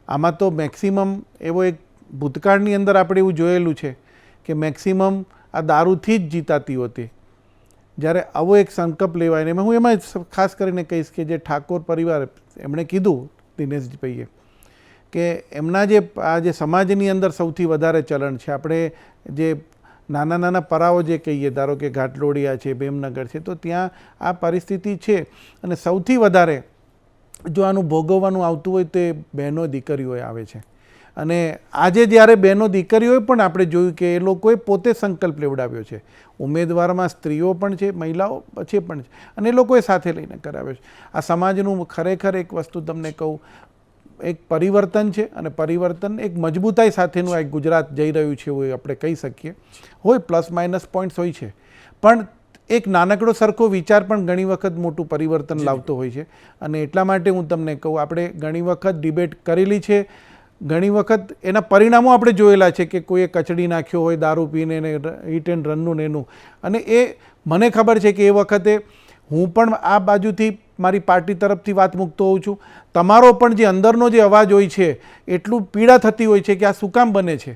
આમાં તો મેક્સિમમ એવો એક ભૂતકાળની અંદર આપણે એવું જોયેલું છે કે મેક્સિમમ આ દારૂથી જ જીતાતી હતી. જ્યારે આવો એક સંકલ્પ લેવાય ને હું એમાં ખાસ કરીને કહીશ કે જે ઠાકોર પરિવાર એમણે કીધું દિનેશભાઈએ કે એમના જે આ જે સમાજની અંદર સૌથી વધારે ચલણ છે, આપણે જે નાના નાના પરાઓ જે કહીએ, ધારો કે ઘાટલોડિયા છે, ભીમનગર છે, તો ત્યાં આ પરિસ્થિતિ છે અને સૌથી વધારે જો આનું ભોગવવાનું આવતું હોય તો એ બહેનો દીકરીઓએ આવે છે. અને આજે જ્યારે બહેનો દીકરીઓએ પણ આપણે જોયું કે એ લોકોએ પોતે સંકલ્પ લેવડાવ્યો છે. ઉમેદવારમાં સ્ત્રીઓ પણ છે, મહિલાઓ પછી પણ છે અને એ લોકોએ સાથે લઈને કરાવ્યો છે. આ સમાજનું ખરેખર એક વસ્તુ તમને કહું, એક પરિવર્તન છે અને પરિવર્તન એક મજબૂતાઈ સાથેનું આ ગુજરાત જઈ રહ્યું છે એવું આપણે કહી શકીએ. હોય પ્લસ માઇનસ પોઈન્ટ્સ હોય છે, પણ એક નાનકડો સરખો વિચાર પણ ઘણી વખત મોટું પરિવર્તન લાવતો હોય છે. અને એટલા માટે હું તમને કહું, આપણે ઘણી વખત ડિબેટ કરેલી છે, ઘણી વખત એના પરિણામો આપણે જોયેલા છે કે કોઈએ કચડી નાખ્યો હોય દારૂ પીને ને હિટ એન્ડ રનનું ને એનું. અને એ મને ખબર છે કે એ વખતે હું પણ આ બાજુથી મારી પાર્ટી તરફથી વાત મૂકતો હોઉં છું. તમારો પણ જે અંદરનો જે અવાજ હોય છે એટલું પીડા થતી હોય છે કે આ શું કામ બને છે.